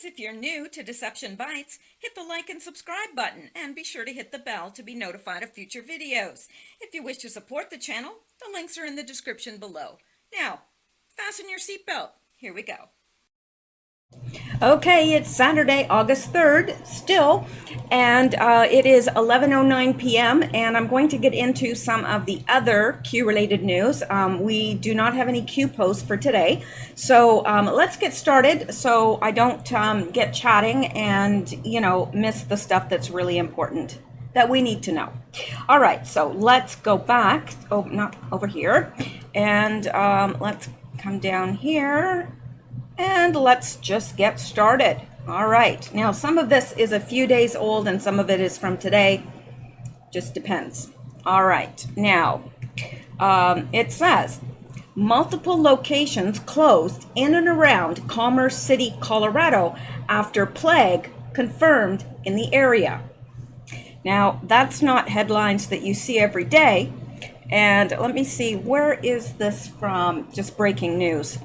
Friends, if you're new to Deception Bytes, hit the like and subscribe button and be sure to hit the bell to be notified of future videos. If you wish to support the channel, the links are in the description below. Now, fasten your seatbelt. Here we go. Okay, it's Saturday, August 3rd, still, and it is 11:09 p.m., and I'm going to get into some of the other Q-related news. We do not have any Q posts for today, so let's get started so I don't get chatting and, miss the stuff that's really important that we need to know. All right, so let's go back, not over here, and let's come down here. And let's just get started. All right, now some of this is a few days old and some of it is from today. Just depends. All right, now it says multiple locations closed in and around Commerce City, Colorado after plague confirmed in the area. Now that's not headlines that you see every day. And let me see, where is this from? Just breaking news.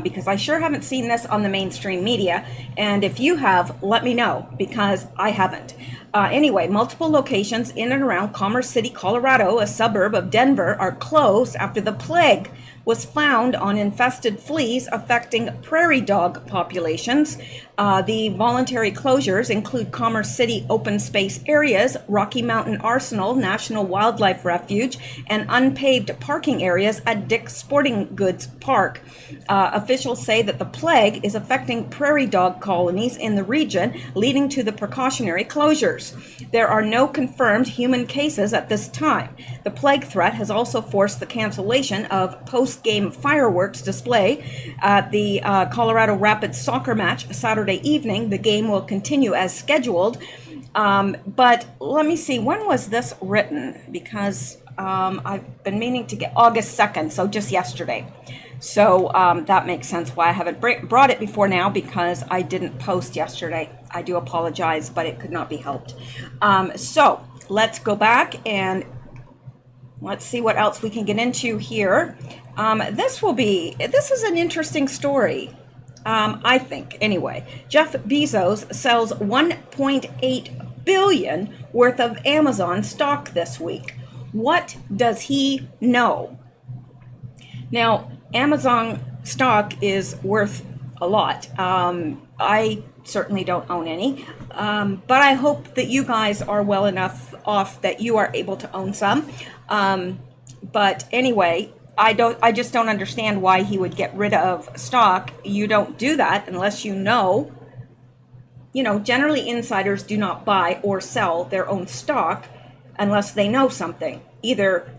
Because I sure haven't seen this on the mainstream media, and if you have, let me know, because I haven't. Anyway, multiple locations in and around Commerce City, Colorado, a suburb of Denver, are closed after the plague was found on infested fleas affecting prairie dog populations. The voluntary closures include Commerce City open space areas, Rocky Mountain Arsenal National Wildlife Refuge, and unpaved parking areas at Dick's Sporting Goods Park. Officials say that the plague is affecting prairie dog colonies in the region, leading to the precautionary closures. There are no confirmed human cases at this time. The plague threat has also forced the cancellation of post-game fireworks display at the Colorado Rapids soccer match Saturday evening. The game will continue as scheduled. But let me see, when was this written? Because I've been meaning to get August 2nd, so just yesterday. So that makes sense why I haven't brought it before now, because I didn't post yesterday. I do apologize, but it could not be helped. So let's go back and let's see what else we can get into here. This is an interesting story. I think, anyway. Jeff Bezos sells $1.8 billion worth of Amazon stock this week. What does he know? Now, Amazon stock is worth a lot. I certainly don't own any, but I hope that you guys are well enough off that you are able to own some. But anyway, I just don't understand why he would get rid of stock. You don't do that unless you know. Generally insiders do not buy or sell their own stock unless they know something. Either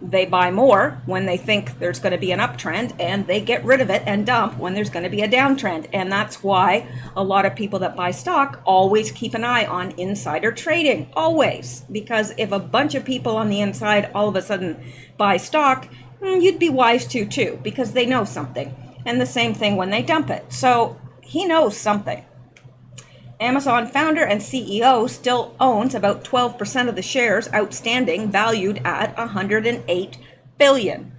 they buy more when they think there's going to be an uptrend, and they get rid of it and dump when there's going to be a downtrend. And that's why a lot of people that buy stock always keep an eye on insider trading, always. Because if a bunch of people on the inside all of a sudden buy stock, you'd be wise to too, because they know something. And the same thing when they dump it. So he knows something. Amazon founder and CEO still owns about 12% of the shares outstanding, valued at $108 billion.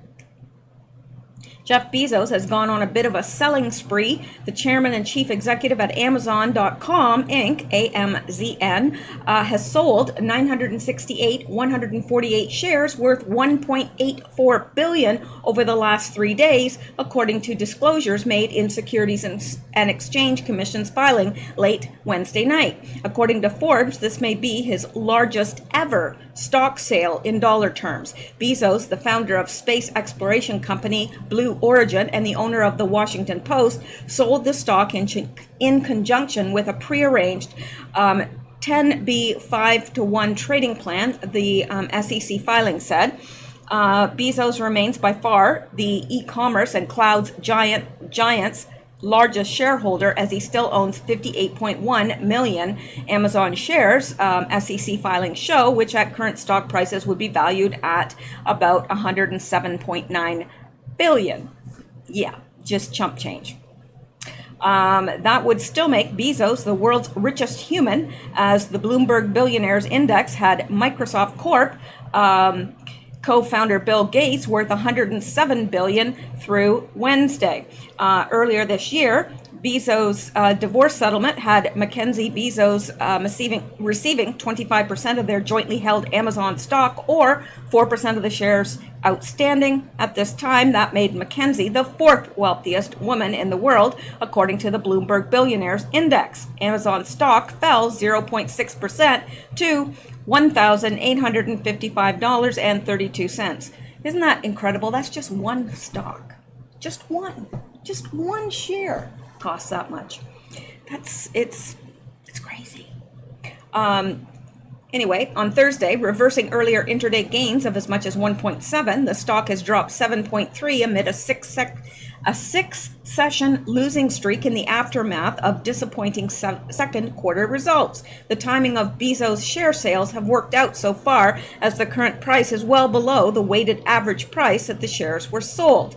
Jeff Bezos has gone on a bit of a selling spree. The chairman and chief executive at Amazon.com, Inc., AMZN, has sold 148 shares worth $1.84 billion over the last 3 days, according to disclosures made in Securities and Exchange Commission's filing late Wednesday night. According to Forbes, this may be his largest ever stock sale in dollar terms. Bezos, the founder of space exploration company Blue Origin and the owner of the Washington Post, sold the stock in conjunction with a prearranged 10b 5-to-1 trading plan, the SEC filing said. Bezos remains by far the e-commerce and clouds giant's largest shareholder, as he still owns 58.1 million Amazon shares, SEC filings show, which at current stock prices would be valued at about 107.9 billion. Yeah, just chump change. That would still make Bezos the world's richest human, as the Bloomberg Billionaires Index had Microsoft Corp co-founder Bill Gates worth $107 billion through Wednesday. Earlier this year, Bezos' divorce settlement had Mackenzie Bezos receiving 25% of their jointly held Amazon stock, or 4% of the shares outstanding. At this time, that made Mackenzie the fourth wealthiest woman in the world, according to the Bloomberg Billionaires Index. Amazon stock fell 0.6% to $1,855.32. Isn't that incredible? That's just one stock. Just one share costs that much. It's crazy. Anyway, on Thursday, reversing earlier intraday gains of as much as 1.7, the stock has dropped 7.3 amid a six-session losing streak in the aftermath of disappointing second quarter results. The timing of Bezos' share sales have worked out so far, as the current price is well below the weighted average price that the shares were sold.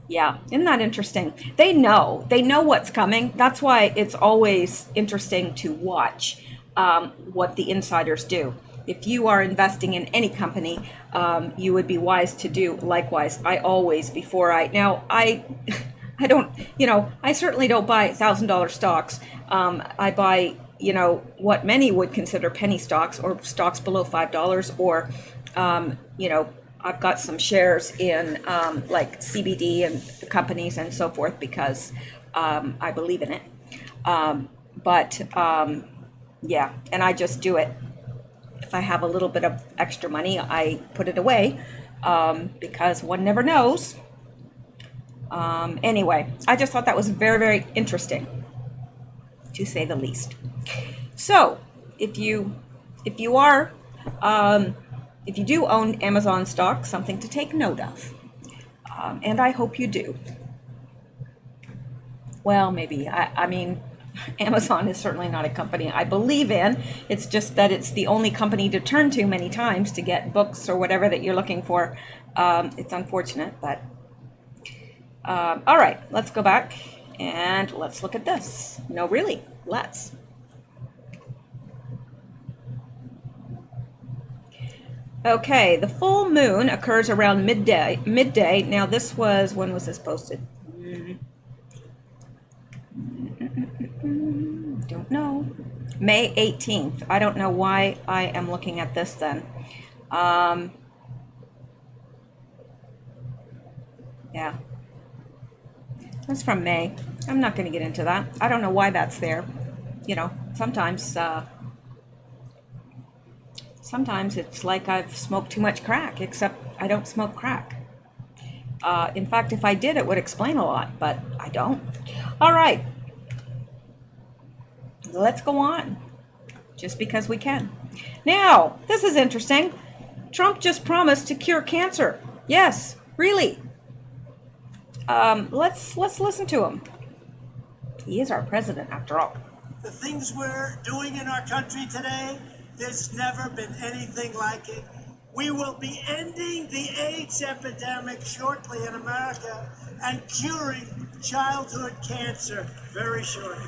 Yeah, isn't that interesting? They know what's coming. That's why it's always interesting to watch what the insiders do. If you are investing in any company, you would be wise to do likewise. I don't, I certainly don't buy $1,000 stocks. I buy, what many would consider penny stocks, or stocks below $5, or, I've got some shares in like CBD and companies and so forth, because I believe in it. Yeah, and I just do it. If I have a little bit of extra money, I put it away, because one never knows. Anyway, I just thought that was very, very interesting, to say the least. So, if you do own Amazon stock, something to take note of, and I hope you do. Well, maybe. I mean, Amazon is certainly not a company I believe in. It's just that it's the only company to turn to many times to get books or whatever that you're looking for. It's unfortunate, but all right, let's go back and let's look at this. No, really, let's. Okay, the full moon occurs around midday. Now, this was, when was this posted? Don't know. May 18th. I don't know why I am looking at this then. Yeah. That's from May. I'm not going to get into that. I don't know why that's there. Sometimes it's like I've smoked too much crack, except I don't smoke crack. In fact, if I did, it would explain a lot, but I don't. All right. Let's go on, just because we can. Now, this is interesting. Trump just promised to cure cancer. Yes, really. Let's listen to him. He is our president, after all. The things we're doing in our country today, there's never been anything like it. We will be ending the AIDS epidemic shortly in America and curing childhood cancer very shortly.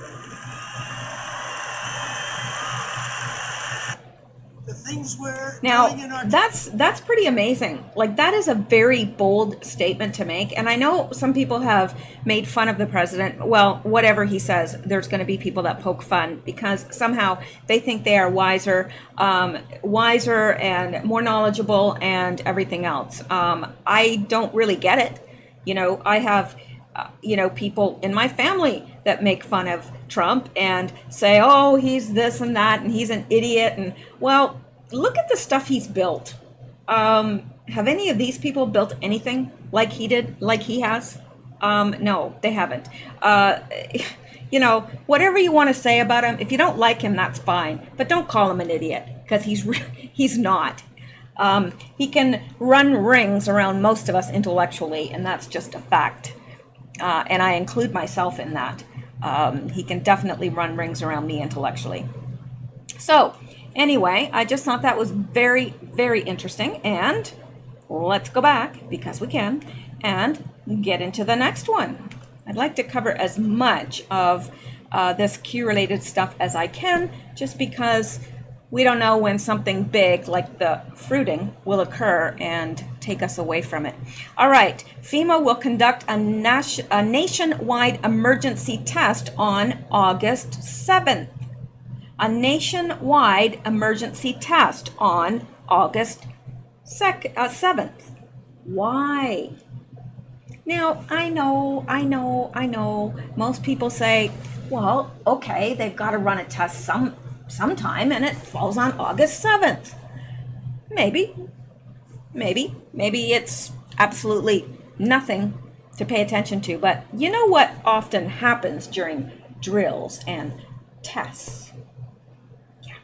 The things we're doing in our that's pretty amazing. Like, that is a very bold statement to make, and I know some people have made fun of the president. Well, whatever he says, there's going to be people that poke fun, because somehow they think they are wiser and more knowledgeable and everything else. I don't really get it. I have people in my family that make fun of Trump and say, oh, he's this and that, and he's an idiot. And, well, look at the stuff he's built. Have any of these people built anything like he did, like he has? No, they haven't. Whatever you want to say about him, if you don't like him, that's fine. But don't call him an idiot, because he's not. He can run rings around most of us intellectually, and that's just a fact. And I include myself in that. He can definitely run rings around me intellectually. So, anyway, I just thought that was very, very interesting. And let's go back, because we can, and get into the next one. I'd like to cover as much of this Q-related stuff as I can, just because we don't know when something big like the fruiting will occur and take us away from it. All right, FEMA will conduct a nationwide emergency test on August 7th. A nationwide emergency test on August 7th. Why? Now, I know. Most people say, well, okay, they've got to run a test sometime and it falls on August 7th. Maybe it's absolutely nothing to pay attention to. But you know what often happens during drills and tests? Yeah,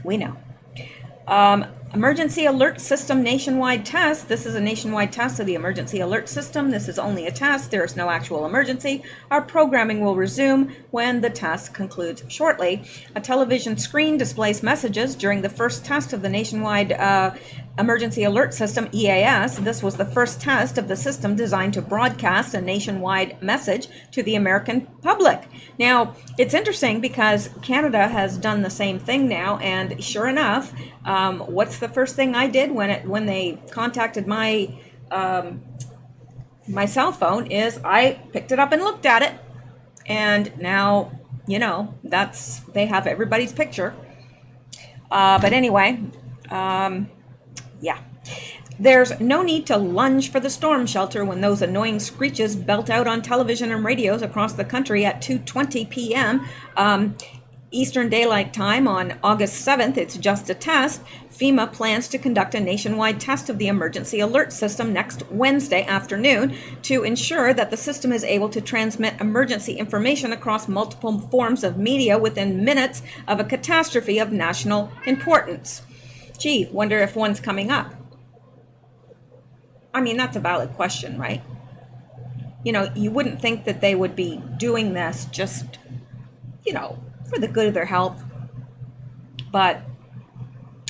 we know. Emergency alert system nationwide test. This is a nationwide test of the emergency alert system. This is only a test. There is no actual emergency. Our programming will resume when the test concludes shortly. A television screen displays messages during the first test of the nationwide emergency alert system, EAS. This was the first test of the system designed to broadcast a nationwide message to the American public. Now, it's interesting because Canada has done the same thing now, and sure enough, what's the first thing I did when they contacted my my cell phone is I picked it up and looked at it, and now they have everybody's picture. But anyway, yeah. There's no need to lunge for the storm shelter when those annoying screeches belt out on television and radios across the country at 2:20 p.m. Eastern Daylight Time on August 7th. It's just a test. FEMA plans to conduct a nationwide test of the emergency alert system next Wednesday afternoon to ensure that the system is able to transmit emergency information across multiple forms of media within minutes of a catastrophe of national importance. Gee, wonder if one's coming up. I mean, that's a valid question, right? You wouldn't think that they would be doing this just, for the good of their health. But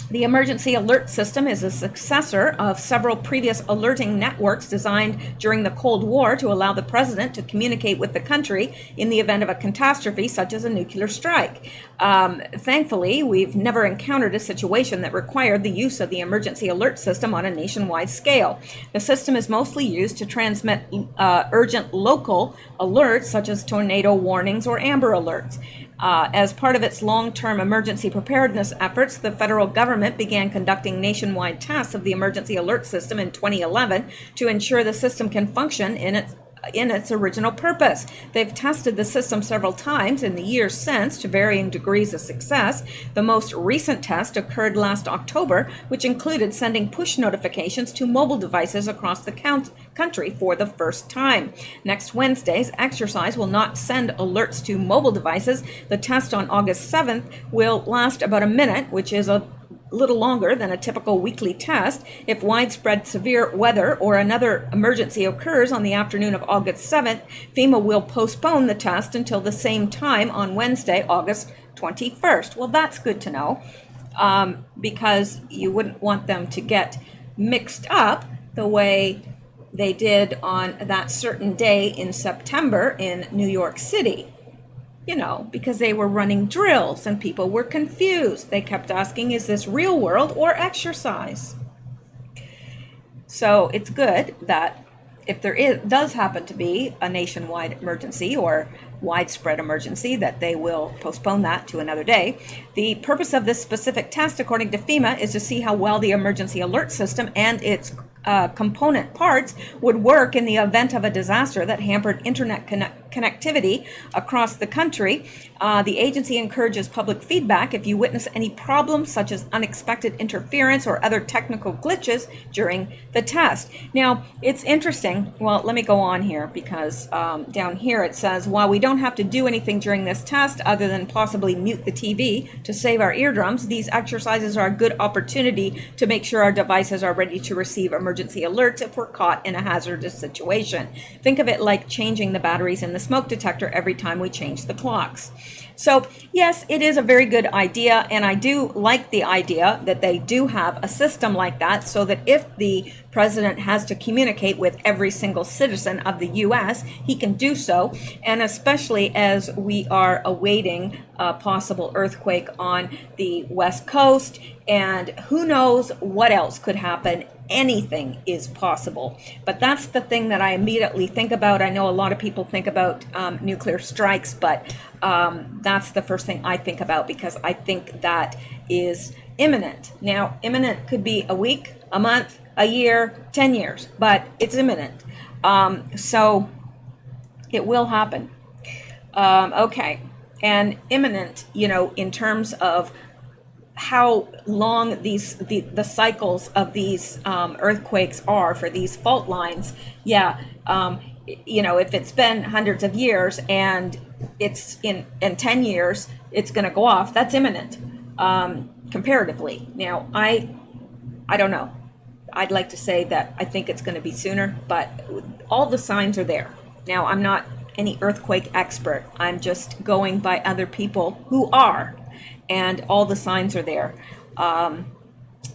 the emergency alert system is a successor of several previous alerting networks designed during the Cold War to allow the president to communicate with the country in the event of a catastrophe such as a nuclear strike. Thankfully, we've never encountered a situation that required the use of the emergency alert system on a nationwide scale. The system is mostly used to transmit urgent local alerts such as tornado warnings or amber alerts. As part of its long-term emergency preparedness efforts, the federal government began conducting nationwide tests of the emergency alert system in 2011 to ensure the system can function in its original purpose. They've tested the system several times in the years since to varying degrees of success. The most recent test occurred last October, which included sending push notifications to mobile devices across the country for the first time. Next Wednesday's exercise will not send alerts to mobile devices. The test on August 7th will last about a minute, which is a little longer than a typical weekly test. If widespread severe weather or another emergency occurs on the afternoon of August 7th, FEMA will postpone the test until the same time on Wednesday, August 21st. Well, that's good to know, because you wouldn't want them to get mixed up the way they did on that certain day in September in New York City. Because they were running drills and people were confused. They kept asking, is this real world or exercise? So it's good that if there does happen to be a nationwide emergency or widespread emergency, that they will postpone that to another day. The purpose of this specific test, according to FEMA, is to see how well the emergency alert system and its component parts would work in the event of a disaster that hampered internet connectivity across the country. The agency encourages public feedback if you witness any problems such as unexpected interference or other technical glitches during the test. Now, it's interesting. Well, let me go on here because down here it says, while we don't have to do anything during this test other than possibly mute the TV to save our eardrums, these exercises are a good opportunity to make sure our devices are ready to receive emergency alerts if we're caught in a hazardous situation. Think of it like changing the batteries in the smoke detector every time we change the clocks. So yes, it is a very good idea, and I do like the idea that they do have a system like that, so that if the president has to communicate with every single citizen of the U.S., he can do so, and especially as we are awaiting a possible earthquake on the West Coast, and who knows what else could happen. Anything is possible. But that's the thing that I immediately think about. I know a lot of people think about nuclear strikes, but that's the first thing I think about, because I think that is imminent. Now, imminent could be a week, a month, a year, 10 years, but it's imminent. So it will happen. Okay. And imminent, in terms of how long the cycles of these earthquakes are for these fault lines. If it's been hundreds of years and it's in 10 years it's going to go off, that's imminent, comparatively. Now I don't know, I'd like to say that I think it's going to be sooner, but all the signs are there. Now, I'm not any earthquake expert, I'm just going by other people who are, and all the signs are there.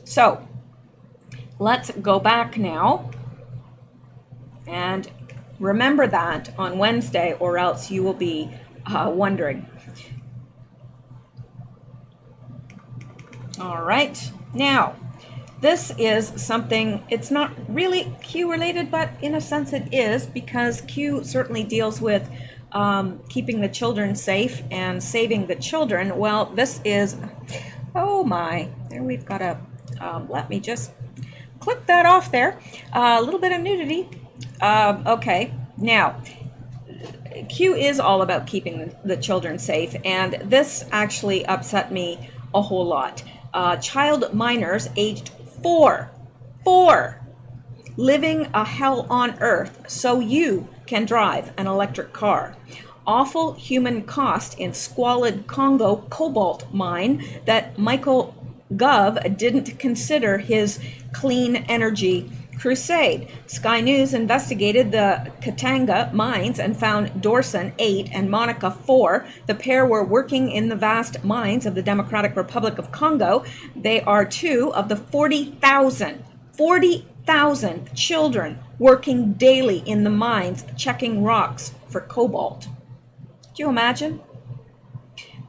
So let's go back now and remember that on Wednesday, or else you will be wondering. All right, now this is something, it's not really Q related, but in a sense it is, because Q certainly deals with keeping the children safe and saving the children. Well, this is, oh my, there we've got a, let me just click that off there. A little bit of nudity. Okay, now, Q is all about keeping the children safe, and this actually upset me a whole lot. Child minors aged four, living a hell on earth so you can drive an electric car. Awful human cost in squalid Congo cobalt mine that Michael Gov didn't consider his clean energy crusade. Sky News investigated the Katanga mines and found Dorson, 8, and Monica, 4. The pair were working in the vast mines of the Democratic Republic of Congo. They are 2 of the 40,000 children working daily in the mines checking rocks for cobalt. Do you imagine?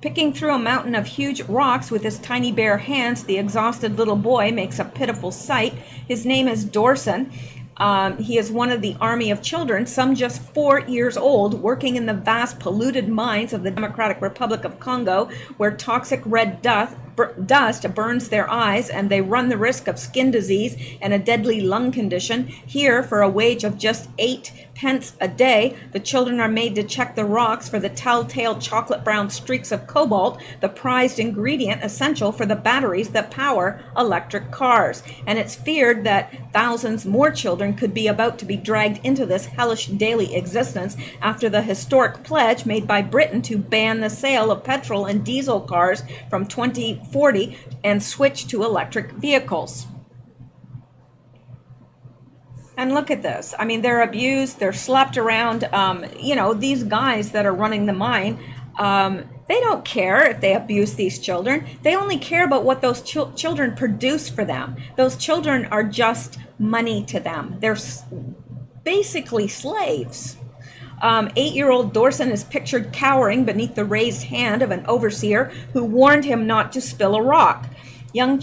Picking through a mountain of huge rocks with his tiny bare hands, the exhausted little boy makes a pitiful sight. His name is Dorson. He is one of the army of children, some just 4 years old, working in the vast polluted mines of the Democratic Republic of Congo, where toxic red dust burns their eyes and they run the risk of skin disease and a deadly lung condition. Here, for a wage of just 8 pence a day, the children are made to check the rocks for the telltale chocolate brown streaks of cobalt, the prized ingredient essential for the batteries that power electric cars. And it's feared that thousands more children could be about to be dragged into this hellish daily existence after the historic pledge made by Britain to ban the sale of petrol and diesel cars from 2040 and switch to electric vehicles. And look at this. I mean, they're abused, they're slapped around. These guys that are running the mine, they don't care if they abuse these children. They only care about what those children produce for them. Those children are just money to them. They're basically slaves. 8-year-old Dorson is pictured cowering beneath the raised hand of an overseer who warned him not to spill a rock. Young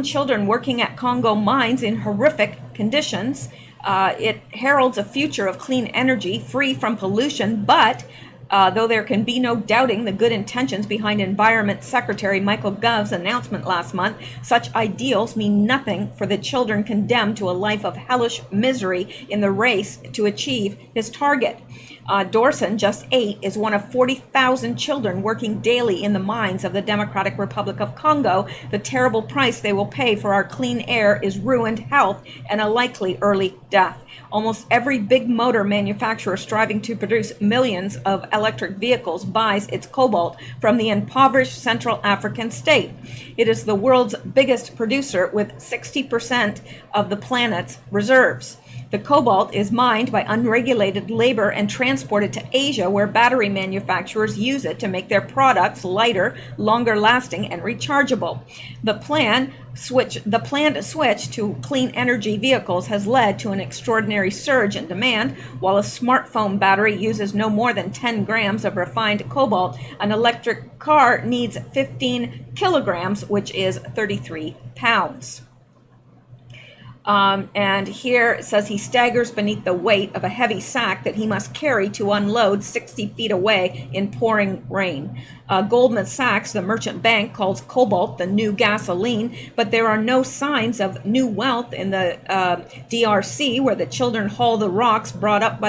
children working at Congo mines in horrific conditions. It heralds a future of clean energy free from pollution, but though there can be no doubting the good intentions behind Environment Secretary Michael Gov's announcement last month, such ideals mean nothing for the children condemned to a life of hellish misery in the race to achieve his target. Dorson, just 8, is one of 40,000 children working daily in the mines of the Democratic Republic of Congo. The terrible price they will pay for our clean air is ruined health and a likely early death. Almost every big motor manufacturer striving to produce millions of electric vehicles buys its cobalt from the impoverished Central African state. It is the world's biggest producer with 60% of the planet's reserves. The cobalt is mined by unregulated labor and transported to Asia, where battery manufacturers use it to make their products lighter, longer lasting, and rechargeable. The planned switch to clean energy vehicles has led to an extraordinary surge in demand. While a smartphone battery uses no more than 10 grams of refined cobalt, an electric car needs 15 kilograms, which is 33 pounds. And here it says he staggers beneath the weight of a heavy sack that he must carry to unload 60 feet away in pouring rain. Goldman Sachs, the merchant bank, calls cobalt the new gasoline, but there are no signs of new wealth in the DRC, where the children haul the rocks brought up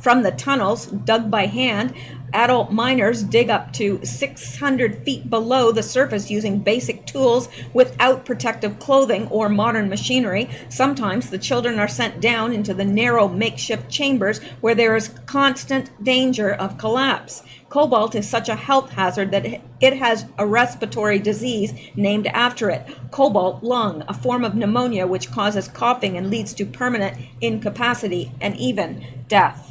from the tunnels dug by hand. Adult miners dig up to 600 feet below the surface using basic tools without protective clothing or modern machinery. Sometimes the children are sent down into the narrow makeshift chambers where there is constant danger of collapse. Cobalt is such a health hazard that it has a respiratory disease named after it, cobalt lung, a form of pneumonia which causes coughing and leads to permanent incapacity and even death.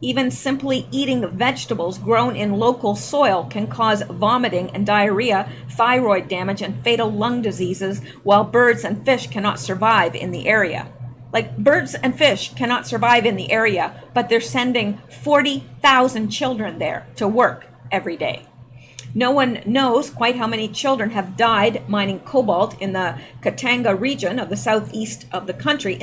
Even simply eating vegetables grown in local soil can cause vomiting and diarrhea, thyroid damage, and fatal lung diseases, while birds and fish cannot survive in the area. Like, birds and fish cannot survive in the area, but they're sending 40,000 children there to work every day. No one knows quite how many children have died mining cobalt in the Katanga region of the southeast of the country.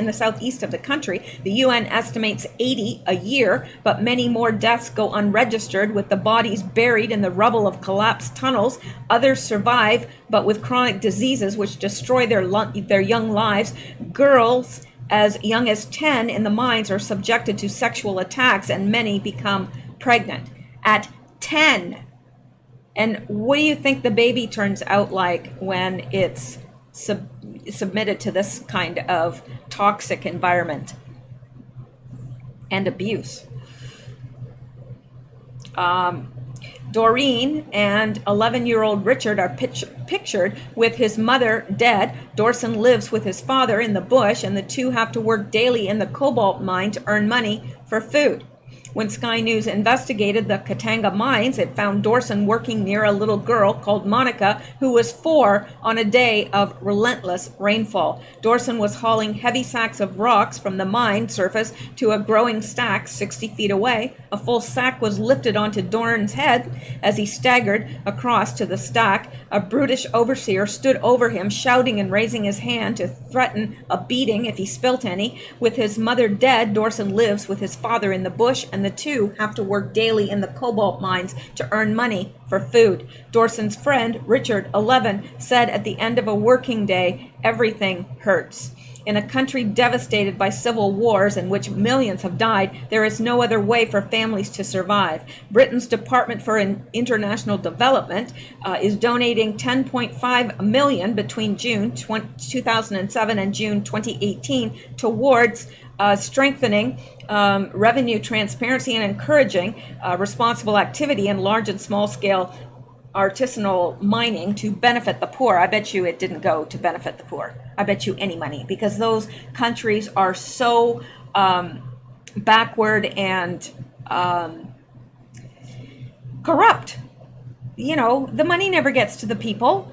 The UN estimates 80 a year, but many more deaths go unregistered, with the bodies buried in the rubble of collapsed tunnels. Others survive, but with chronic diseases which destroy their young lives. Girls as young as 10 in the mines are subjected to sexual attacks, and many become pregnant at 10. And what do you think the baby turns out like when it's submitted to this kind of toxic environment and abuse? Doreen and 11-year-old Richard are pictured with his mother dead. Dorson lives with his father in the bush, and the two have to work daily in the cobalt mine to earn money for food. When Sky News investigated the Katanga mines, it found Dorson working near a little girl called Monica, who was 4, on a day of relentless rainfall. Dorson was hauling heavy sacks of rocks from the mine surface to a growing stack 60 feet away. A full sack was lifted onto Dorn's head as he staggered across to the stack. A brutish overseer stood over him, shouting and raising his hand to threaten a beating if he spilt any. With his mother dead, Dorson lives with his father in the bush, and the two have to work daily in the cobalt mines to earn money for food. Dorson's friend, Richard, 11, said at the end of a working day, "Everything hurts." In a country devastated by civil wars in which millions have died, there is no other way for families to survive. Britain's Department for International Development is donating $10.5 million between June 2007 and June 2018 towards strengthening revenue transparency and encouraging responsible activity in large and small scale artisanal mining to benefit the poor. I bet you it didn't go to benefit the poor. I bet you any money, because those countries are so backward and corrupt. You know, the money never gets to the people.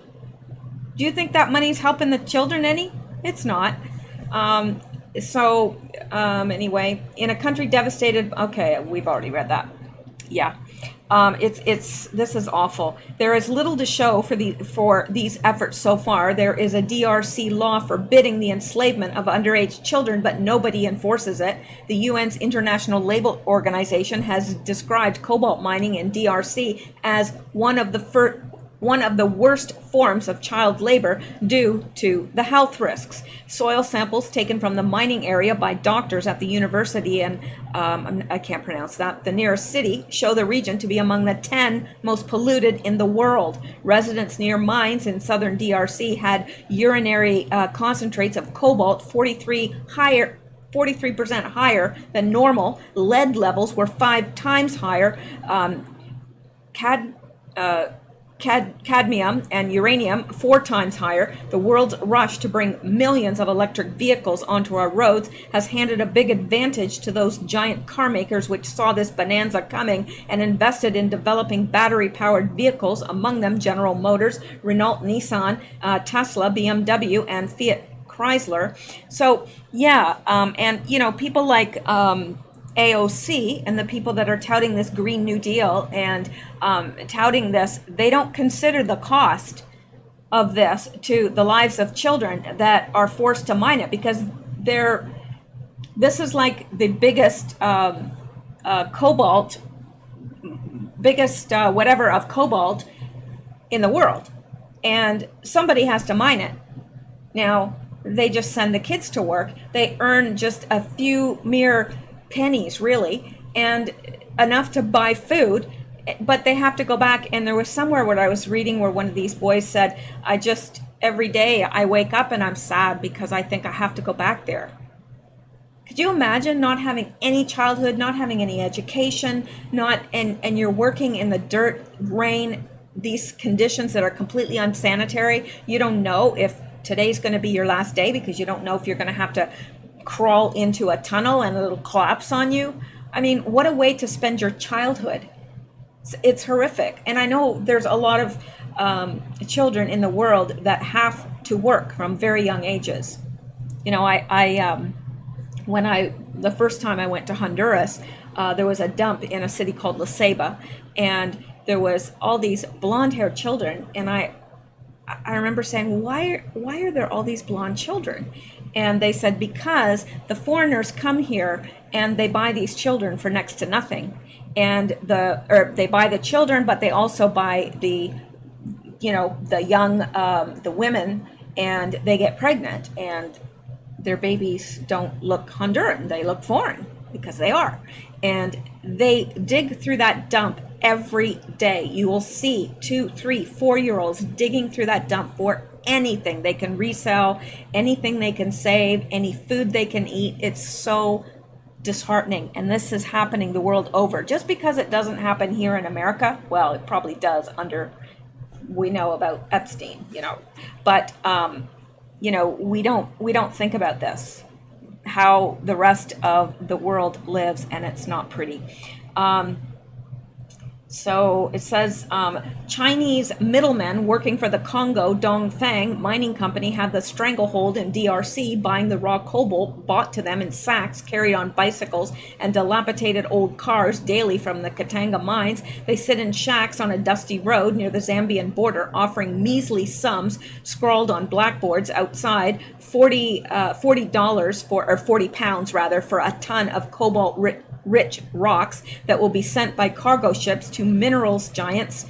Do you think that money's helping the children any? It's not. Anyway, in a country devastated, okay, we've already read that. Yeah. This is awful. There is little to show for these efforts so far. There is a DRC law forbidding the enslavement of underage children, but nobody enforces it. The UN's International Labour Organization has described cobalt mining in DRC as one of the worst forms of child labor due to the health risks. Soil samples taken from the mining area by doctors at the university and I can't pronounce that, the nearest city, show the region to be among the 10 most polluted in the world. Residents near mines in southern DRC had urinary concentrates of cobalt 43% higher than normal. Lead levels were 5 times higher. cadmium and uranium 4 times higher. The world's rush to bring millions of electric vehicles onto our roads has handed a big advantage to those giant car makers which saw this bonanza coming and invested in developing battery-powered vehicles, among them General Motors, Renault, Nissan, Tesla, BMW, and Fiat Chrysler. So yeah, and you know, people like AOC and the people that are touting this Green New Deal and touting this, they don't consider the cost of this to the lives of children that are forced to mine it, because this is like the biggest cobalt, whatever of cobalt in the world, and somebody has to mine it. Now, they just send the kids to work. They earn just a few mere pennies, really, and enough to buy food, but they have to go back. And there was somewhere where I was reading where one of these boys said, every day I wake up and I'm sad because I think I have to go back there. Could you imagine not having any childhood, not having any education, and you're working in the dirt, rain, these conditions that are completely unsanitary? You don't know if today's going to be your last day because you don't know if you're going to have to crawl into a tunnel and it'll collapse on you. I mean, what a way to spend your childhood. It's horrific. And I know there's a lot of children in the world that have to work from very young ages. You know, the first time I went to Honduras, there was a dump in a city called La Ceiba, and there was all these blonde-haired children, and I remember saying, why are there all these blonde children? And they said, because the foreigners come here and they buy these children for next to nothing. And they buy the children, but they also buy the young, the women, and they get pregnant, and their babies don't look Honduran, they look foreign, because they are. And they dig through that dump every day. You will see 2, 3, 4-year-olds digging through that dump for anything they can resell, anything they can save, any food they can eat. It's so disheartening. And this is happening the world over. Just because it doesn't happen here in America, well, it probably does we know about Epstein, but we don't think about this, how the rest of the world lives, and it's not pretty. So it says Chinese middlemen working for the Congo Dongfang mining company had the stranglehold in DRC, buying the raw cobalt bought to them in sacks carried on bicycles and dilapidated old cars daily from the Katanga mines. They sit in shacks on a dusty road near the Zambian border, offering measly sums scrawled on blackboards outside, $40 or 40 pounds rather, for a ton of cobalt-rich rocks that will be sent by cargo ships to minerals giants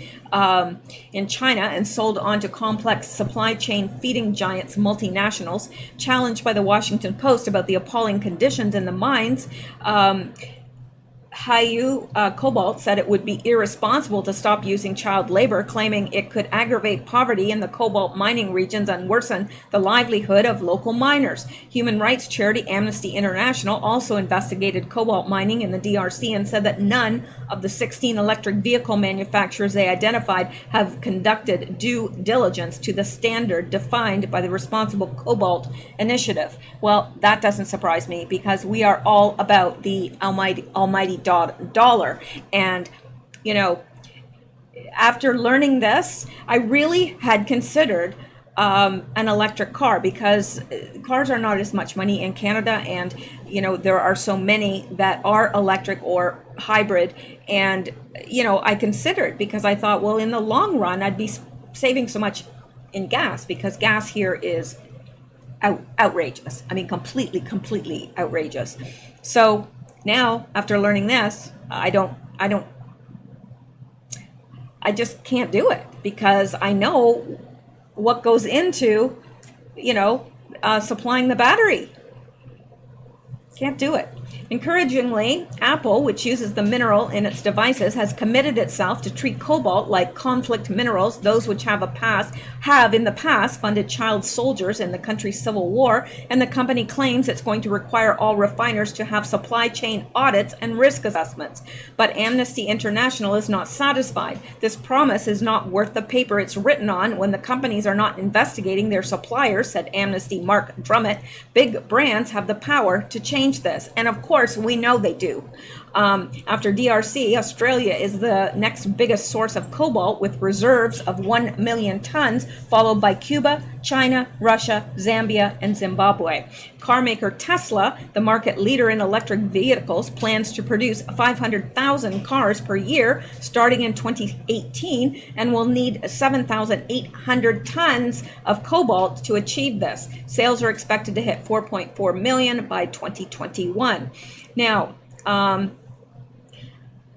in China and sold on to complex supply chain feeding giants multinationals. Challenged by the Washington Post about the appalling conditions in the mines, Hayu Cobalt said it would be irresponsible to stop using child labor, claiming it could aggravate poverty in the cobalt mining regions and worsen the livelihood of local miners. Human rights charity Amnesty International also investigated cobalt mining in the DRC and said that none of the 16 electric vehicle manufacturers they identified have conducted due diligence to the standard defined by the Responsible Cobalt Initiative. Well, that doesn't surprise me, because we are all about the almighty dollar. And after learning this, I really had considered an electric car, because cars are not as much money in Canada, and there are so many that are electric or hybrid. And I considered, because I thought, well, in the long run I'd be saving so much in gas, because gas here is outrageous. I mean, completely outrageous. So now, after learning this, I just can't do it, because I know what goes into, supplying the battery. Can't do it. Encouragingly, Apple, which uses the mineral in its devices, has committed itself to treat cobalt like conflict minerals, those which have in the past funded child soldiers in the country's civil war, and the company claims it's going to require all refiners to have supply chain audits and risk assessments. But Amnesty International is not satisfied. This promise is not worth the paper it's written on when the companies are not investigating their suppliers, said Amnesty Mark Drummett. Big brands have the power to change this. And of course, we know they do. After DRC, Australia is the next biggest source of cobalt with reserves of 1 million tons, followed by Cuba, China, Russia, Zambia, and Zimbabwe. Carmaker Tesla, the market leader in electric vehicles, plans to produce 500,000 cars per year starting in 2018 and will need 7,800 tons of cobalt to achieve this. Sales are expected to hit 4.4 million by 2021. Now,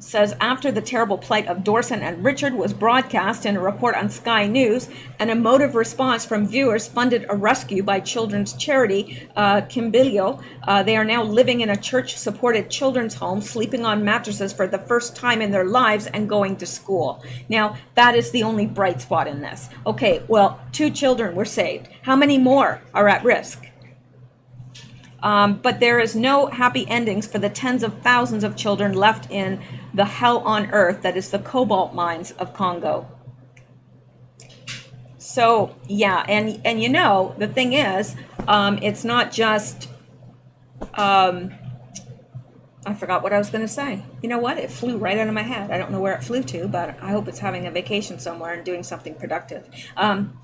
says after the terrible plight of Dorson and Richard was broadcast in a report on Sky News, an emotive response from viewers funded a rescue by children's charity Kimbilio. They are now living in a church-supported children's home, sleeping on mattresses for the first time in their lives and going to school. Now, that is the only bright spot in this. Okay, well, 2 children were saved. How many more are at risk? But there is no happy endings for the tens of thousands of children left in the hell on earth that is the cobalt mines of Congo. So, yeah, and you know, the thing is, it's not just, I forgot what I was going to say. You know what? It flew right out of my head. I don't know where it flew to, but I hope it's having a vacation somewhere and doing something productive.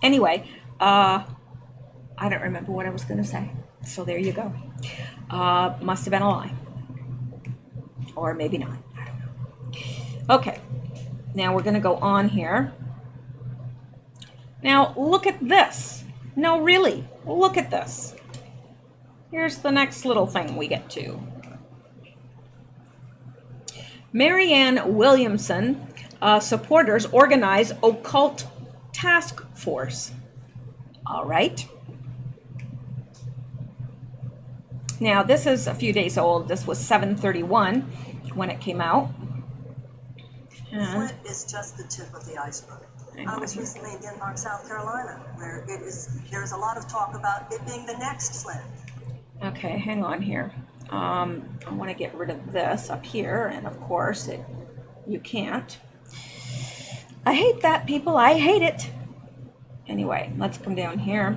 Anyway, I don't remember what I was going to say. So there you go. Must have been a lie. Or maybe not. I don't know. Okay. Now we're going to go on here. Now look at this. No, really. Look at this. Here's the next little thing we get to. Marianne Williamson supporters organize occult task force. All right. Now, this is a few days old. This was 7/31 when it came out. Flint is just the tip of the iceberg. I was recently in Denmark, South Carolina, where there's a lot of talk about it being the next Flint. Okay, hang on here. I want to get rid of this up here, and of course, you can't. I hate that, people. I hate it. Anyway, let's come down here.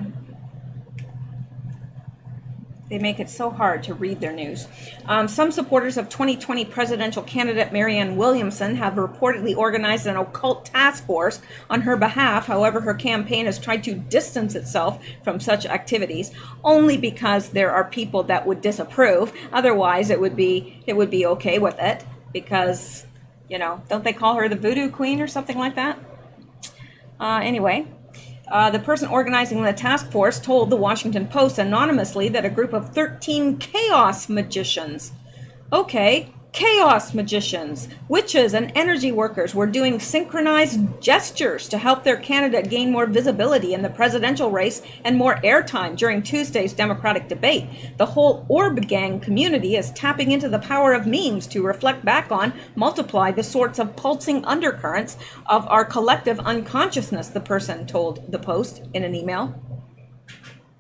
They make it so hard to read their news. Some supporters of 2020 presidential candidate Marianne Williamson have reportedly organized an occult task force on her behalf. However, her campaign has tried to distance itself from such activities only because there are people that would disapprove. Otherwise, it would be okay with it because, you know, don't they call her the voodoo queen or something like that? Anyway. The person organizing the task force told the Washington Post anonymously that a group of 13 chaos magicians, chaos magicians, witches, and energy workers were doing synchronized gestures to help their candidate gain more visibility in the presidential race and more airtime during Tuesday's Democratic debate. The whole Orb Gang community is tapping into the power of memes to reflect back on, multiply the sorts of pulsing undercurrents of our collective unconsciousness, the person told the Post in an email.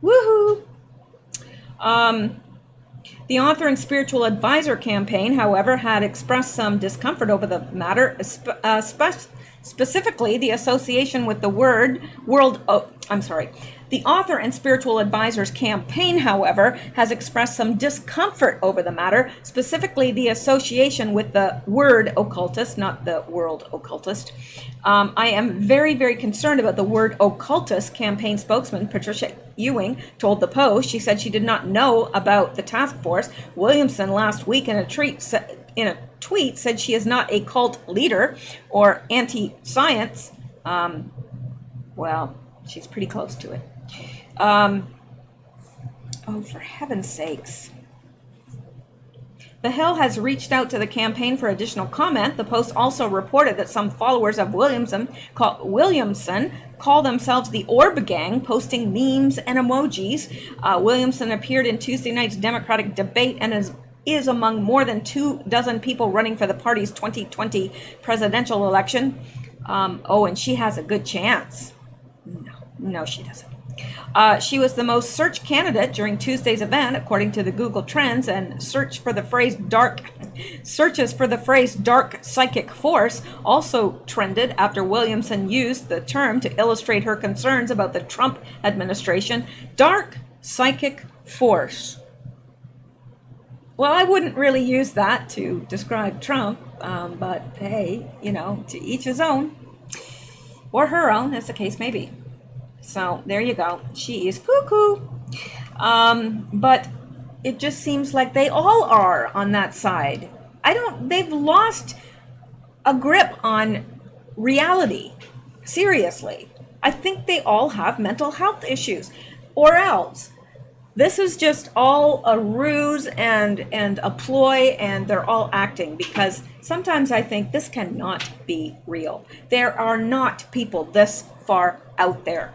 Woohoo! The author and spiritual advisor campaign, however, had expressed some discomfort over the matter, specifically the association with the The author and spiritual advisors campaign, however, has expressed some discomfort over the matter, specifically the association with the word occultist, not the world occultist. I am very, very concerned about the word occultist, campaign spokesman Patricia Ewing told the Post. She said she did not know about the task force. Williamson last week in a tweet said she is not a cult leader or anti-science. Well, she's pretty close to it. Oh, for heaven's sakes. The Hill has reached out to the campaign for additional comment. The Post also reported that some followers of Williamson call themselves the Orb Gang, posting memes and emojis. Williamson appeared in Tuesday night's Democratic debate and is among more than 24 people running for the party's 2020 presidential election. And she has a good chance. No, she doesn't. She was the most searched candidate during Tuesday's event, according to the Google Trends, and searches for the phrase dark psychic force also trended after Williamson used the term to illustrate her concerns about the Trump administration. Dark psychic force. Well, I wouldn't really use that to describe Trump, but hey, to each his own, or her own, as the case may be. So there you go. She is cuckoo. But it just seems like they all are on that side. They've lost a grip on reality. Seriously. I think they all have mental health issues, or else this is just all a ruse and a ploy, and they're all acting, because sometimes I think this cannot be real. There are not people this far out there.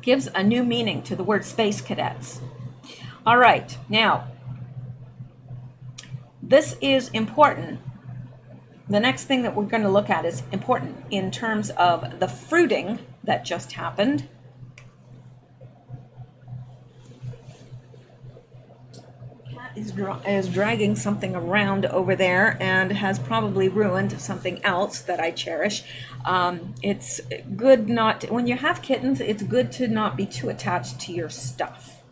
Gives a new meaning to the word space cadets. All right, now, this is important. The next thing that we're going to look at is important in terms of the fruiting that just happened. Is dragging something around over there and has probably ruined something else that I cherish. It's good when you have kittens, it's good to not be too attached to your stuff.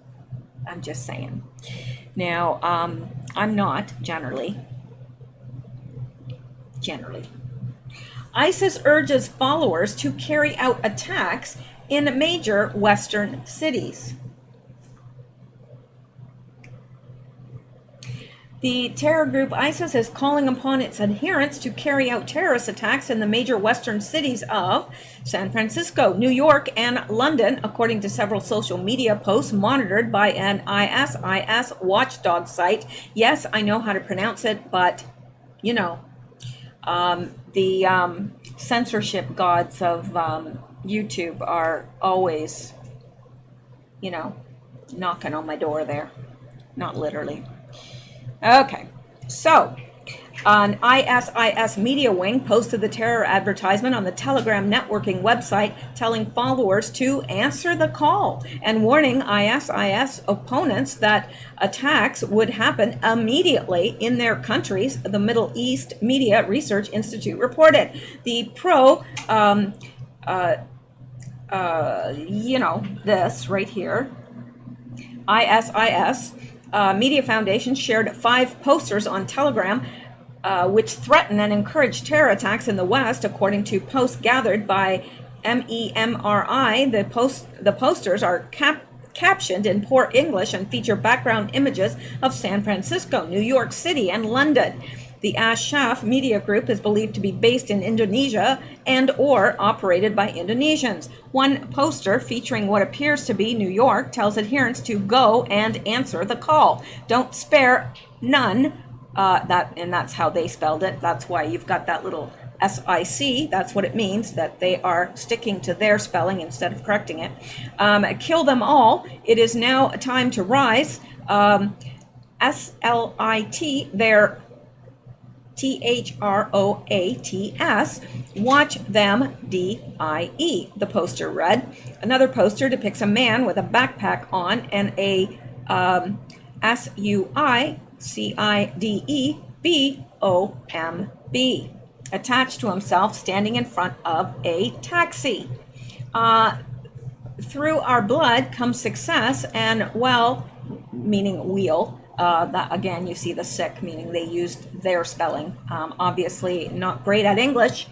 I'm just saying. Now, I'm not generally. ISIS urges followers to carry out attacks in major Western cities. The terror group ISIS is calling upon its adherents to carry out terrorist attacks in the major Western cities of San Francisco, New York, and London, according to several social media posts monitored by an ISIS watchdog site. Yes, I know how to pronounce it, but, the censorship gods of YouTube are always, knocking on my door there. Not literally. Okay, so an ISIS media wing posted the terror advertisement on the Telegram networking website, telling followers to answer the call and warning ISIS opponents that attacks would happen immediately in their countries, the Middle East Media Research Institute reported. The this right here, ISIS Media Foundation shared 5 posters on Telegram which threaten and encourage terror attacks in the West, according to posts gathered by MEMRI. The posters are captioned in poor English and feature background images of San Francisco, New York City, and London. The Ashraf Media Group is believed to be based in Indonesia and/or operated by Indonesians. One poster featuring what appears to be New York tells adherents to go and answer the call. Don't spare none. That's how they spelled it. That's why you've got that little SIC. That's what it means, that they are sticking to their spelling instead of correcting it. Kill them all. It is now time to rise. SLIT, their THROATS, watch them DIE, the poster read. Another poster depicts a man with a backpack on and a SUICIDEBOMB attached to himself, standing in front of a taxi. Through our blood comes success, and well, meaning wheel. That again, you see the sick, meaning they used their spelling. Obviously not great at English.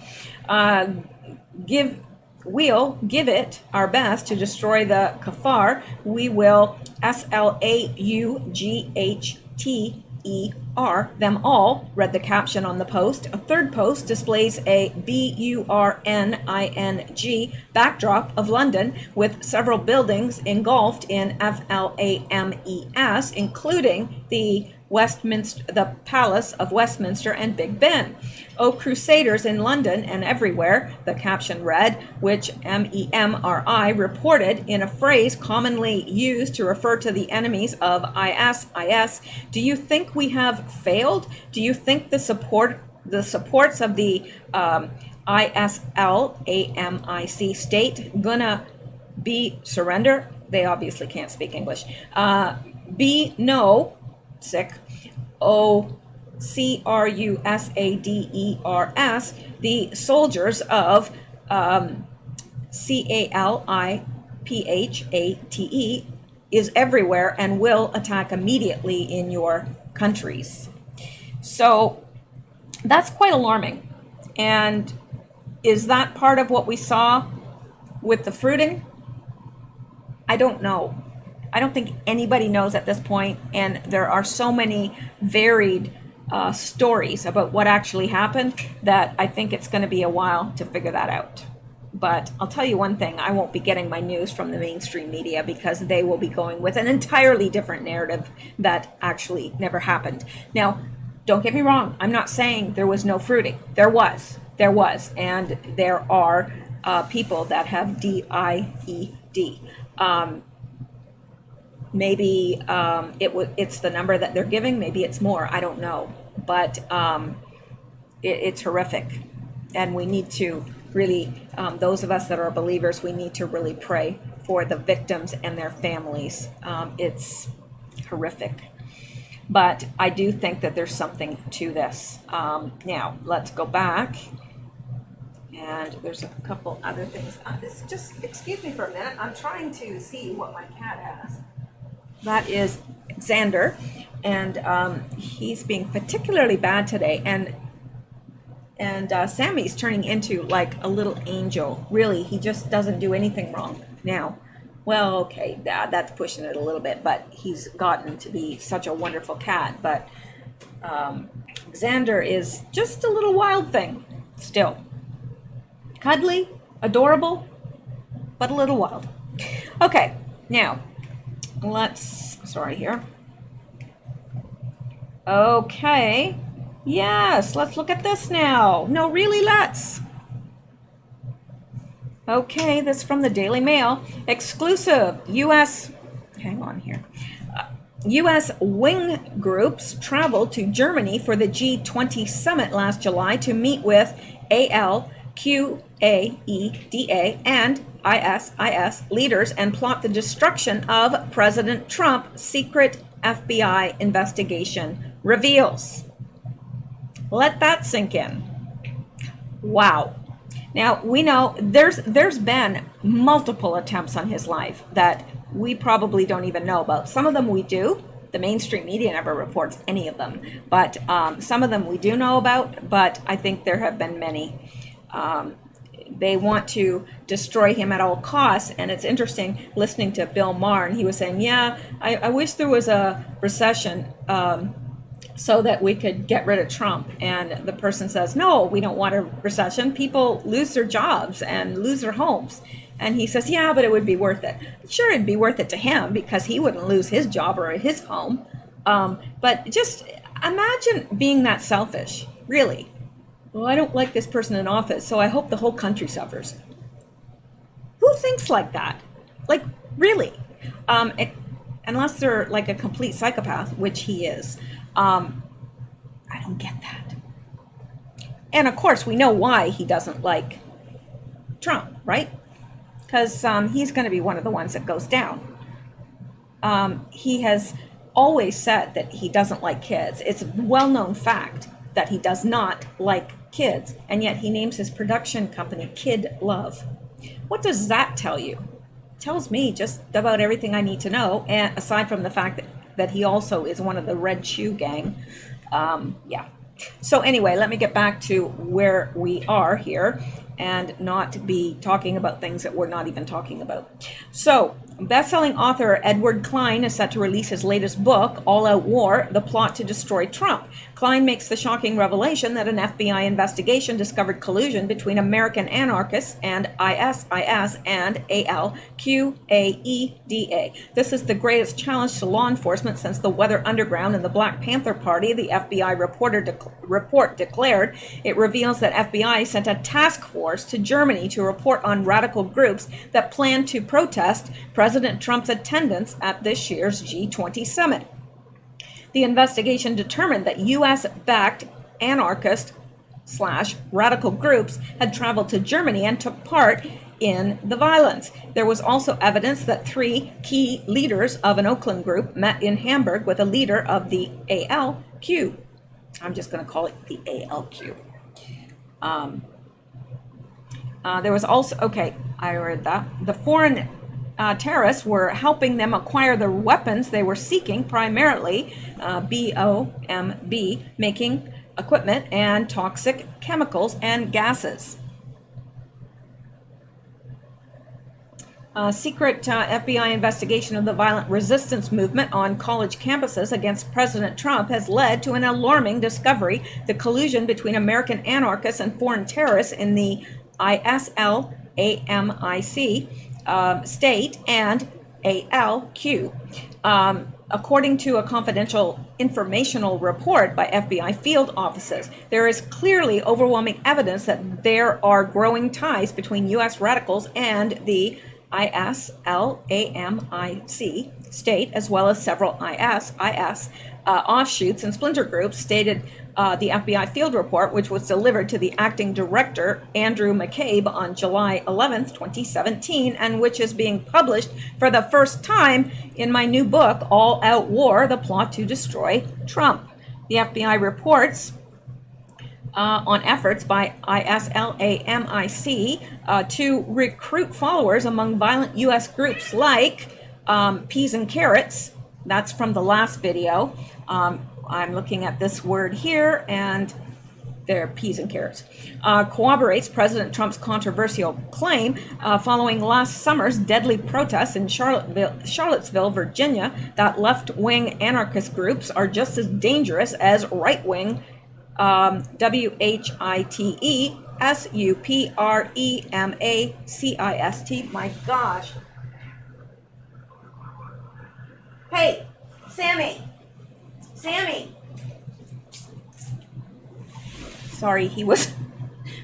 Give it our best to destroy the kafar. We will SLAUGHTER are them all, read the caption on the post. A third post displays a BURNING backdrop of London with several buildings engulfed in FLAMES, including the Palace of Westminster and Big Ben. "Oh, Crusaders in London and everywhere," the caption read, which MEMRI reported in a phrase commonly used to refer to the enemies of IS. "Do you think we have failed? Do you think the supports of the ISLAMIC state gonna be surrender?" They obviously can't speak English. "B no sick OCRUSADERS, the soldiers of CALIPHATE is everywhere and will attack immediately in your countries." So that's quite alarming. And is that part of what we saw with the fruiting? I don't know. I don't think anybody knows at this point, and there are so many varied stories about what actually happened that I think it's going to be a while to figure that out. But I'll tell you one thing, I won't be getting my news from the mainstream media because they will be going with an entirely different narrative that actually never happened. Now, don't get me wrong, I'm not saying there was no fruiting. There was, and there are people that have DIED. Maybe it's the number that they're giving. Maybe it's more. I don't know. But it's horrific. And we need to really, those of us that are believers, we need to really pray for the victims and their families. It's horrific. But I do think that there's something to this. Now, let's go back. And there's a couple other things. Just excuse me for a minute. I'm trying to see what my cat has. That is Xander, and he's being particularly bad today. And Sammy's turning into like a little angel. Really, he just doesn't do anything wrong now. Well, okay, that's pushing it a little bit, but he's gotten to be such a wonderful cat. But Xander is just a little wild thing still. Cuddly, adorable, but a little wild. Okay, now sorry here. Okay, yes, let's look at this now. No, really, let's. Okay, this is from the Daily Mail. Exclusive U.S. Hang on here. U.S. wing groups traveled to Germany for the G20 summit last July to meet with ALQAEDA and ISIS leaders and plot the destruction of President Trump. Secret FBI investigation reveals. Let that sink in. Wow. Now, we know there's been multiple attempts on his life that we probably don't even know about. Some of them we do. The mainstream media never reports any of them. But some of them we do know about, but I think there have been many. They want to destroy him at all costs. And it's interesting listening to Bill Maher, and he was saying, yeah, I wish there was a recession so that we could get rid of Trump. And the person says, no, we don't want a recession. People lose their jobs and lose their homes. And he says, yeah, but it would be worth it. Sure, it'd be worth it to him because he wouldn't lose his job or his home. But just imagine being that selfish, really. Well, I don't like this person in office, so I hope the whole country suffers. Who thinks like that? Like, really? Unless they're like a complete psychopath, which he is. I don't get that. And of course, we know why he doesn't like Trump, right? Because he's going to be one of the ones that goes down. He has always said that he doesn't like kids. It's a well-known fact that he does not like kids, and yet he names his production company Kid Love. What does that tell you? It tells me just about everything I need to know, and aside from the fact that he also is one of the Red Shoe Gang. Yeah. So anyway, let me get back to where we are here. and not be talking about things that we're not even talking about. So, best-selling author Edward Klein is set to release his latest book, All Out War, The Plot to Destroy Trump. Klein makes the shocking revelation that an FBI investigation discovered collusion between American anarchists and ISIS and ALQAEDA. This is the greatest challenge to law enforcement since the Weather Underground and the Black Panther Party, the FBI report declared. It reveals that FBI sent a task force to Germany to report on radical groups that plan to protest President Trump's attendance at this year's G20 summit. The investigation determined that U.S.-backed anarchist/radical groups had traveled to Germany and took part in the violence. There was also evidence that 3 key leaders of an Oakland group met in Hamburg with a leader of the ALQ. I'm just going to call it the ALQ. There was also, okay, I read that. The foreign terrorists were helping them acquire the weapons they were seeking, primarily BOMB, making equipment and toxic chemicals and gases. A secret FBI investigation of the violent resistance movement on college campuses against President Trump has led to an alarming discovery: the collusion between American anarchists and foreign terrorists in the ISLAMIC state and ALQ. According to a confidential informational report by FBI field offices, there is clearly overwhelming evidence that there are growing ties between U.S. radicals and the ISLAMIC state, as well as several ISIS offshoots and splinter groups, stated the FBI field report, which was delivered to the acting director, Andrew McCabe, on July 11th, 2017, and which is being published for the first time in my new book, All Out War, The Plot to Destroy Trump. The FBI reports on efforts by ISLAMIC to recruit followers among violent U.S. groups like Peas and Carrots. That's from the last video. I'm looking at this word here, and they're peas and carrots. Corroborates President Trump's controversial claim following last summer's deadly protests in Charlottesville, Virginia, that left-wing anarchist groups are just as dangerous as right-wing WHITESUPREMACIST. My gosh. Hey, Sammy. Sorry, he was,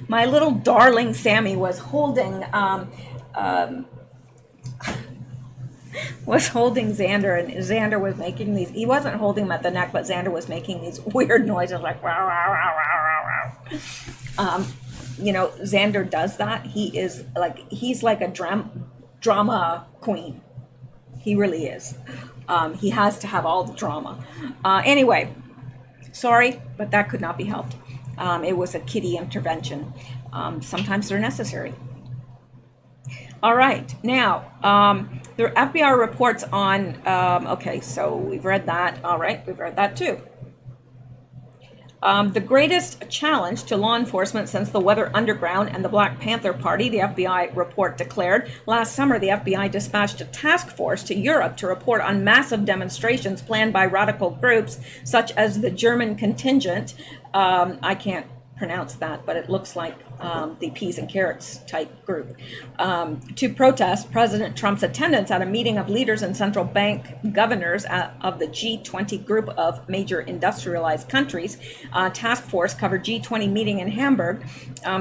my little darling Sammy was holding Xander, and Xander was making these, he wasn't holding him at the neck, but Xander was making these weird noises like, wow, wow, wow, wow, wow. You know, Xander does that. He's like a drama queen. He really is. He has to have all the drama. Anyway, sorry, but that could not be helped. It was a kitty intervention. Sometimes they're necessary. All right, now, the FBI reports on, okay, so we've read that. All right, we've read that too. The greatest challenge to law enforcement since the Weather Underground and the Black Panther Party, the FBI report declared. Last summer, the FBI dispatched a task force to Europe to report on massive demonstrations planned by radical groups, such as the German contingent. I can't pronounce that, but it looks like the Peas and Carrots type group, to protest President Trump's attendance at a meeting of leaders and central bank governors of the G20 group of major industrialized countries. Task force covered G20 meeting in Hamburg,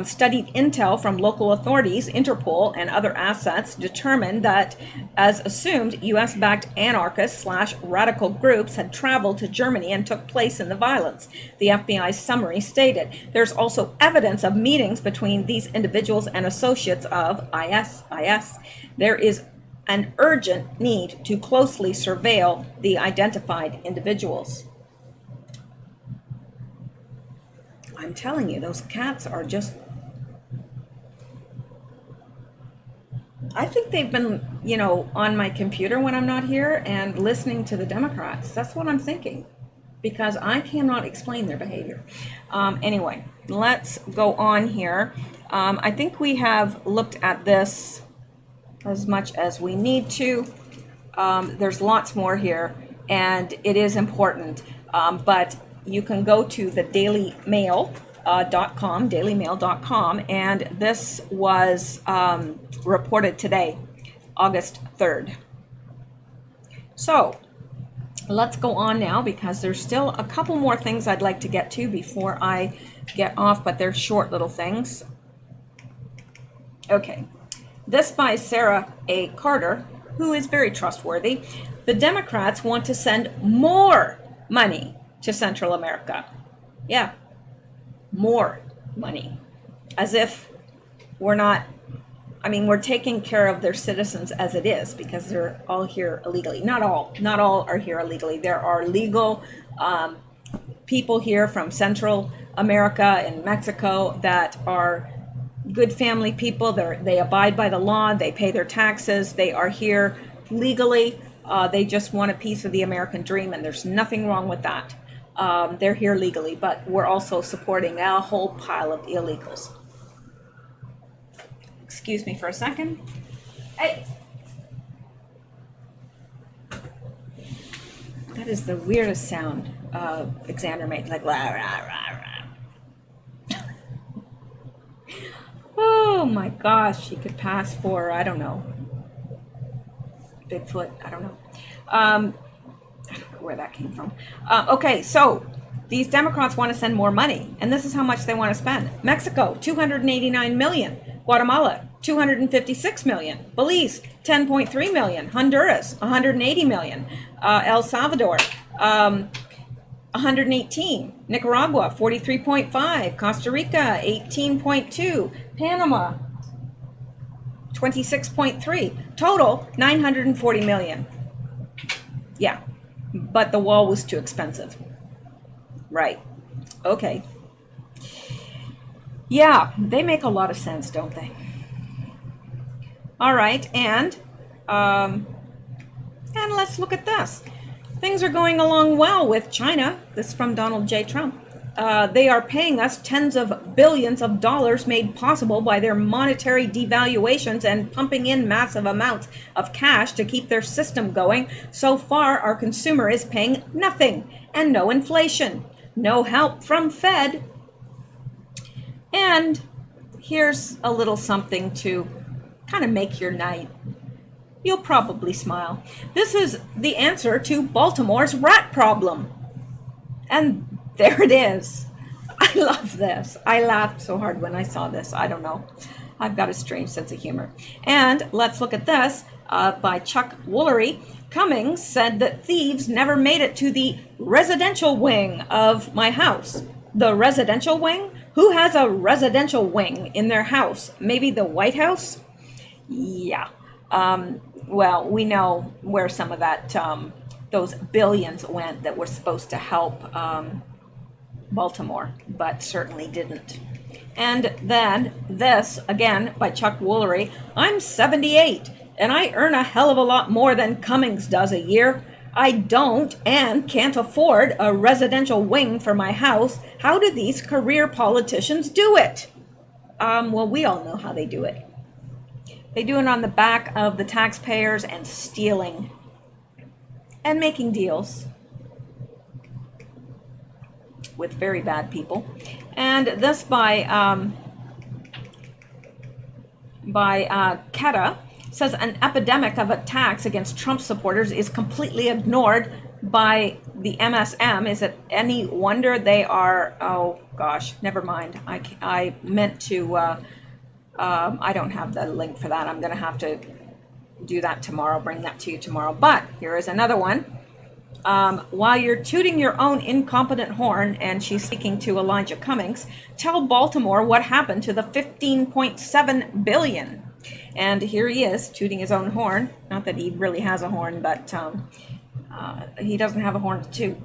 studied intel from local authorities, Interpol, and other assets, determined that, as assumed, U.S.-backed anarchist/radical groups had traveled to Germany and took place in the violence. The FBI's summary stated, there's also evidence of meetings between these individuals and associates of ISIS. There is an urgent need to closely surveil the identified individuals. I'm telling you, those cats are just... I think they've been, you know, on my computer when I'm not here and listening to the Democrats. That's what I'm thinking. because I cannot explain their behavior. Anyway, let's go on here. I think we have looked at this as much as we need to. There's lots more here, and it is important, but you can go to the dailymail.com, and this was reported today, August 3rd. So let's go on now, because there's still a couple more things I'd like to get to before I get off, but they're short little things. Okay, this by Sarah A. Carter, who is very trustworthy. The Democrats want to send more money to Central America. Yeah, more money. As if we're not, I mean, we're taking care of their citizens as it is, because they're all here illegally. Not all are here illegally. There are legal people here from Central America and Mexico that are good family people. They abide by the law. They pay their taxes. They are here legally. They just want a piece of the American dream, and there's nothing wrong with that. They're here legally, but we're also supporting a whole pile of illegals. Excuse me for a second. Hey! That is the weirdest sound Xander made, like rah, rah, rah, rah. Oh my gosh, he could pass for, I don't know, Bigfoot, I don't know. I don't know where that came from. Okay, so these Democrats want to send more money, and this is how much they want to spend. Mexico, $289 million. Guatemala, $256 million. Belize, $10.3 million. Honduras, $180 million. El Salvador, $118. Nicaragua, $43.5. Costa Rica, $18.2. Panama, $26.3. Total, $940 million. Yeah, but the wall was too expensive. Right. Okay. Yeah, they make a lot of sense, don't they? All right, and let's look at this. Things are going along well with China. This is from Donald J. Trump. They are paying us tens of billions of dollars made possible by their monetary devaluations and pumping in massive amounts of cash to keep their system going. So far, our consumer is paying nothing, and no inflation. No help from Fed. And here's a little something to kind of make your night. You'll probably smile. This is the answer to Baltimore's rat problem. And there it is. I love this. I laughed so hard when I saw this. I don't know. I've got a strange sense of humor. And let's look at this by Chuck Woolery. Cummings said that thieves never made it to the residential wing of my house. The residential wing? Who has a residential wing in their house? Maybe the White House? Yeah. Well, we know where some of that, those billions went that were supposed to help Baltimore, but certainly didn't. And then this, again, by Chuck Woolery. I'm 78, and I earn a hell of a lot more than Cummings does a year. I don't and can't afford a residential wing for my house. How do these career politicians do it? Well, we all know how they do it. They do it on the back of the taxpayers and stealing and making deals with very bad people. And this by Keta says an epidemic of attacks against Trump supporters is completely ignored by the MSM. Is it any wonder they are, oh gosh, never mind. I meant to, I don't have the link for that. I'm going to have to do that tomorrow, bring that to you tomorrow. But here is another one. While you're tooting your own incompetent horn, and she's speaking to Elijah Cummings, tell Baltimore what happened to the $15.7 billion. And here he is tooting his own horn. Not that he really has a horn, but he doesn't have a horn to toot.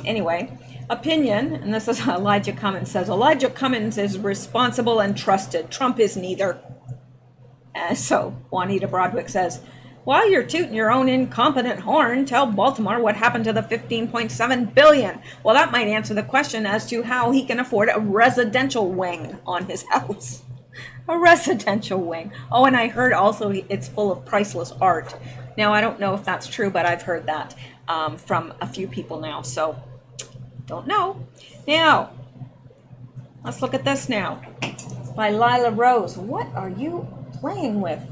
Anyway, opinion, and this is Elijah Cummings says, Elijah Cummings is responsible and trusted. Trump is neither. So Juanita Broadwick says, While you're tooting your own incompetent horn, tell Baltimore what happened to the $15.7 billion. Well, that might answer the question as to how he can afford a residential wing on his house. A residential wing. Oh, and I heard also it's full of priceless art. Now, I don't know if that's true, but I've heard that from a few people now, so don't know. Now, let's look at this now. By Lila Rose. What are you playing with?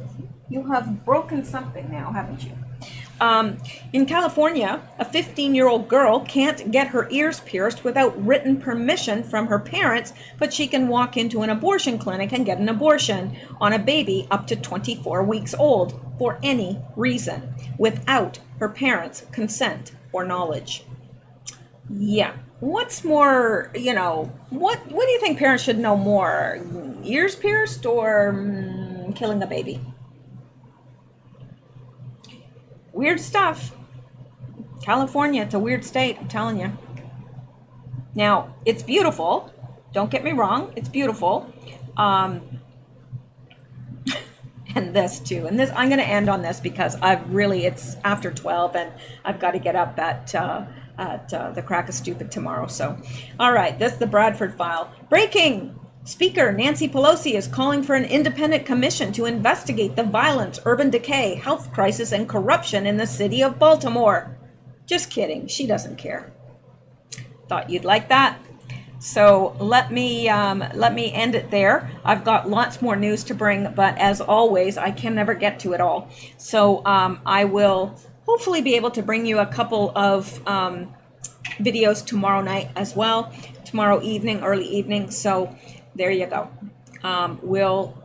You have broken something now, haven't you? In California, a 15-year-old girl can't get her ears pierced without written permission from her parents, but she can walk into an abortion clinic and get an abortion on a baby up to 24 weeks old for any reason, without her parents' consent or knowledge. Yeah. What's more, what do you think parents should know more? Ears pierced or killing a baby? Weird stuff. California, it's a weird state, I'm telling you. Now, it's beautiful. Don't get me wrong, it's beautiful. And this too. And this, I'm going to end on this because it's after 12 and I've got to get up at the crack of stupid tomorrow. So, all right, this is the Bradford File. Breaking! Speaker Nancy Pelosi is calling for an independent commission to investigate the violence, urban decay, health crisis, and corruption in the city of Baltimore. Just kidding. She doesn't care. Thought you'd like that. So let me end it there. I've got lots more news to bring, but as always, I can never get to it all. So I will hopefully be able to bring you a couple of videos tomorrow night as well, tomorrow evening, early evening. So there you go. We'll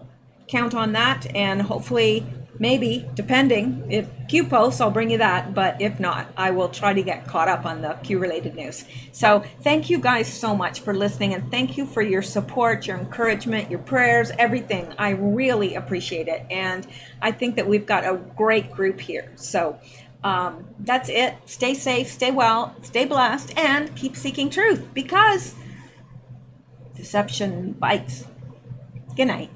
count on that, and hopefully, maybe, depending, if Q posts, I'll bring you that, but if not, I will try to get caught up on the Q-related news. So thank you guys so much for listening, and thank you for your support, your encouragement, your prayers, everything. I really appreciate it, and I think that we've got a great group here. So that's it. Stay safe, stay well, stay blessed, and keep seeking truth, because deception bites. Good night.